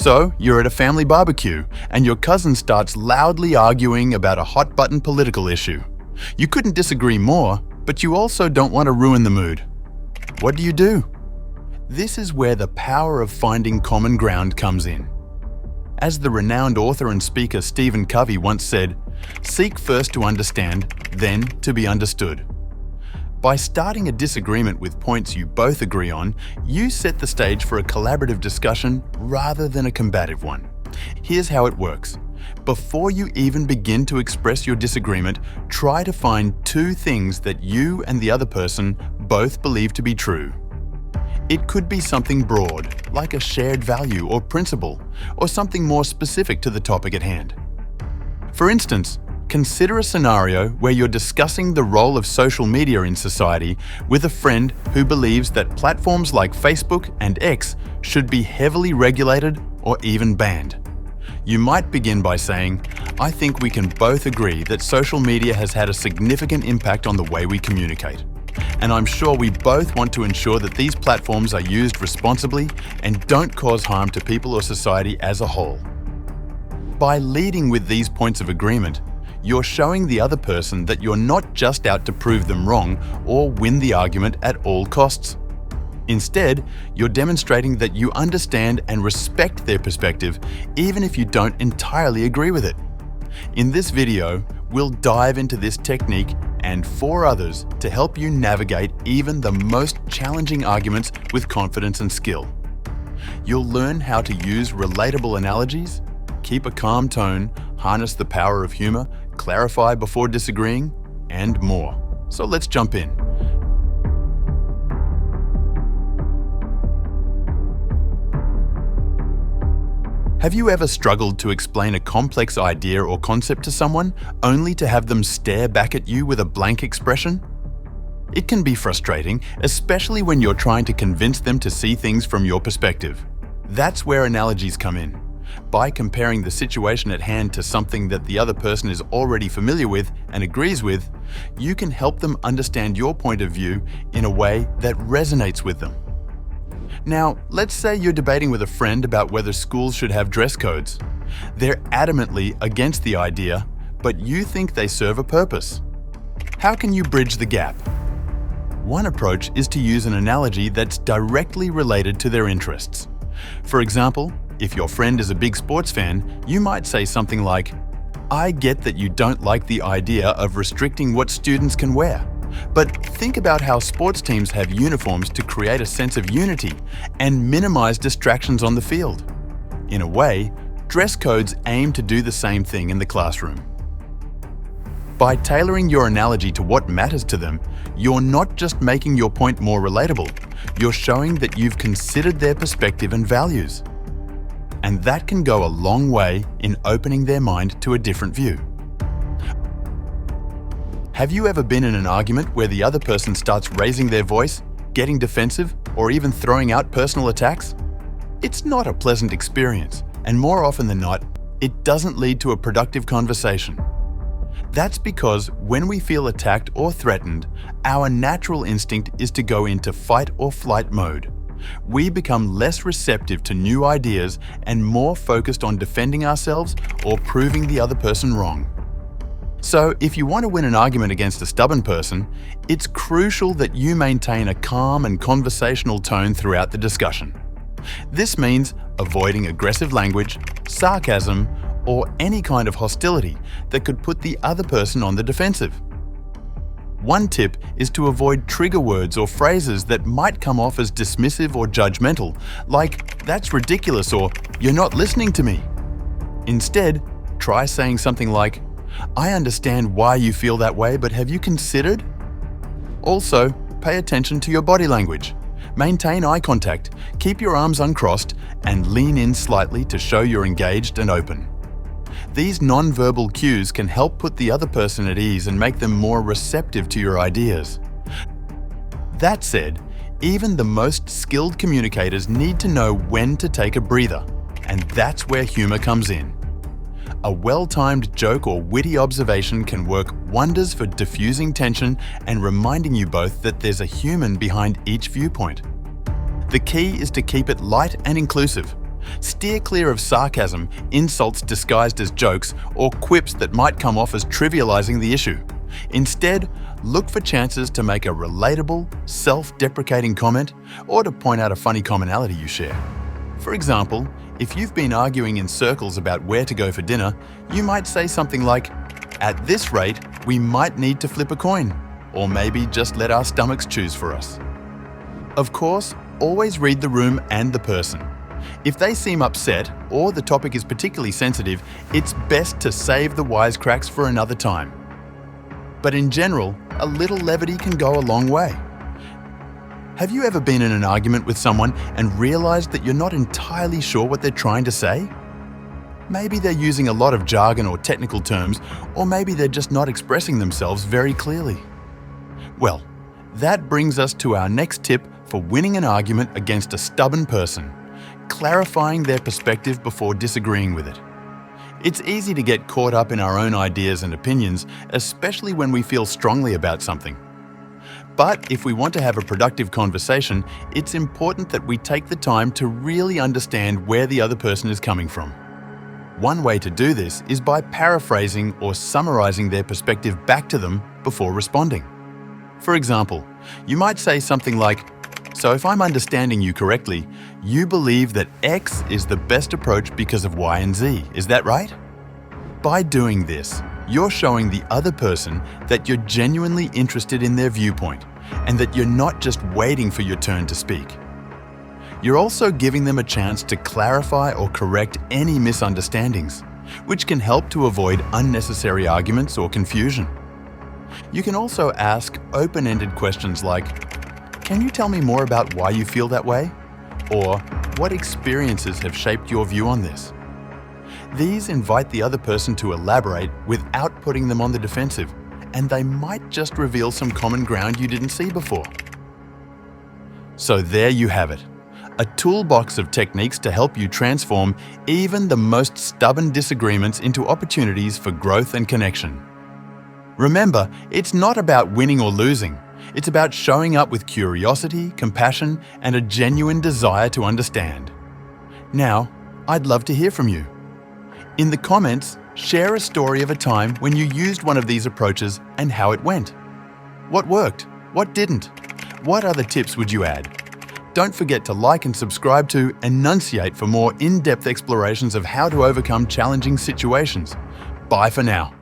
So, you're at a family barbecue, and your cousin starts loudly arguing about a hot-button political issue. You couldn't disagree more, but you also don't want to ruin the mood. What do? This is where the power of finding common ground comes in. As the renowned author and speaker Stephen Covey once said, "Seek first to understand, then to be understood." By starting a disagreement with points you both agree on, you set the stage for a collaborative discussion rather than a combative one. Here's how it works. Before you even begin to express your disagreement, try to find two things that you and the other person both believe to be true. It could be something broad, like a shared value or principle, or something more specific to the topic at hand. For instance, consider a scenario where you're discussing the role of social media in society with a friend who believes that platforms like Facebook and X should be heavily regulated or even banned. You might begin by saying, "I think we can both agree that social media has had a significant impact on the way we communicate. And I'm sure we both want to ensure that these platforms are used responsibly and don't cause harm to people or society as a whole." By leading with these points of agreement, you're showing the other person that you're not just out to prove them wrong or win the argument at all costs. Instead, you're demonstrating that you understand and respect their perspective, even if you don't entirely agree with it. In this video, we'll dive into this technique and 4 others to help you navigate even the most challenging arguments with confidence and skill. You'll learn how to use relatable analogies, keep a calm tone, harness the power of humor, clarify before disagreeing, and more. So let's jump in. Have you ever struggled to explain a complex idea or concept to someone only to have them stare back at you with a blank expression? It can be frustrating, especially when you're trying to convince them to see things from your perspective. That's where analogies come in. By comparing the situation at hand to something that the other person is already familiar with and agrees with, you can help them understand your point of view in a way that resonates with them. Now, let's say you're debating with a friend about whether schools should have dress codes. They're adamantly against the idea, but you think they serve a purpose. How can you bridge the gap? One approach is to use an analogy that's directly related to their interests. For example, if your friend is a big sports fan, you might say something like, "I get that you don't like the idea of restricting what students can wear. But think about how sports teams have uniforms to create a sense of unity and minimize distractions on the field. In a way, dress codes aim to do the same thing in the classroom." By tailoring your analogy to what matters to them, you're not just making your point more relatable, you're showing that you've considered their perspective and values. And that can go a long way in opening their mind to a different view. Have you ever been in an argument where the other person starts raising their voice, getting defensive, or even throwing out personal attacks? It's not a pleasant experience, and more often than not, it doesn't lead to a productive conversation. That's because when we feel attacked or threatened, our natural instinct is to go into fight or flight mode. We become less receptive to new ideas and more focused on defending ourselves or proving the other person wrong. So, if you want to win an argument against a stubborn person, it's crucial that you maintain a calm and conversational tone throughout the discussion. This means avoiding aggressive language, sarcasm, or any kind of hostility that could put the other person on the defensive. One tip is to avoid trigger words or phrases that might come off as dismissive or judgmental, like, "That's ridiculous," or "You're not listening to me." Instead, try saying something like, "I understand why you feel that way, but have you considered?" Also, pay attention to your body language. Maintain eye contact, keep your arms uncrossed, and lean in slightly to show you're engaged and open. These non-verbal cues can help put the other person at ease and make them more receptive to your ideas. That said, even the most skilled communicators need to know when to take a breather, and that's where humor comes in. A well-timed joke or witty observation can work wonders for diffusing tension and reminding you both that there's a human behind each viewpoint. The key is to keep it light and inclusive, Steer clear of sarcasm, insults disguised as jokes, or quips that might come off as trivializing the issue. Instead, look for chances to make a relatable, self-deprecating comment or to point out a funny commonality you share. For example, if you've been arguing in circles about where to go for dinner, you might say something like, "At this rate, we might need to flip a coin," or maybe just let our stomachs choose for us. Of course, always read the room and the person. If they seem upset or the topic is particularly sensitive, it's best to save the wisecracks for another time. But in general, a little levity can go a long way. Have you ever been in an argument with someone and realized that you're not entirely sure what they're trying to say? Maybe they're using a lot of jargon or technical terms, or maybe they're just not expressing themselves very clearly. Well, that brings us to our next tip for winning an argument against a stubborn person: clarifying their perspective before disagreeing with it. It's easy to get caught up in our own ideas and opinions, especially when we feel strongly about something. But if we want to have a productive conversation, it's important that we take the time to really understand where the other person is coming from. One way to do this is by paraphrasing or summarizing their perspective back to them before responding. For example, you might say something like, "So if I'm understanding you correctly, you believe that X is the best approach because of Y and Z, is that right?" By doing this, you're showing the other person that you're genuinely interested in their viewpoint and that you're not just waiting for your turn to speak. You're also giving them a chance to clarify or correct any misunderstandings, which can help to avoid unnecessary arguments or confusion. You can also ask open-ended questions like, "Can you tell me more about why you feel that way?" Or, "What experiences have shaped your view on this?" These invite the other person to elaborate without putting them on the defensive, and they might just reveal some common ground you didn't see before. So there you have it, a toolbox of techniques to help you transform even the most stubborn disagreements into opportunities for growth and connection. Remember, it's not about winning or losing. It's about showing up with curiosity, compassion, and a genuine desire to understand. Now, I'd love to hear from you. In the comments, share a story of a time when you used one of these approaches and how it went. What worked? What didn't? What other tips would you add? Don't forget to like and subscribe to Enunciate for more in-depth explorations of how to overcome challenging situations. Bye for now.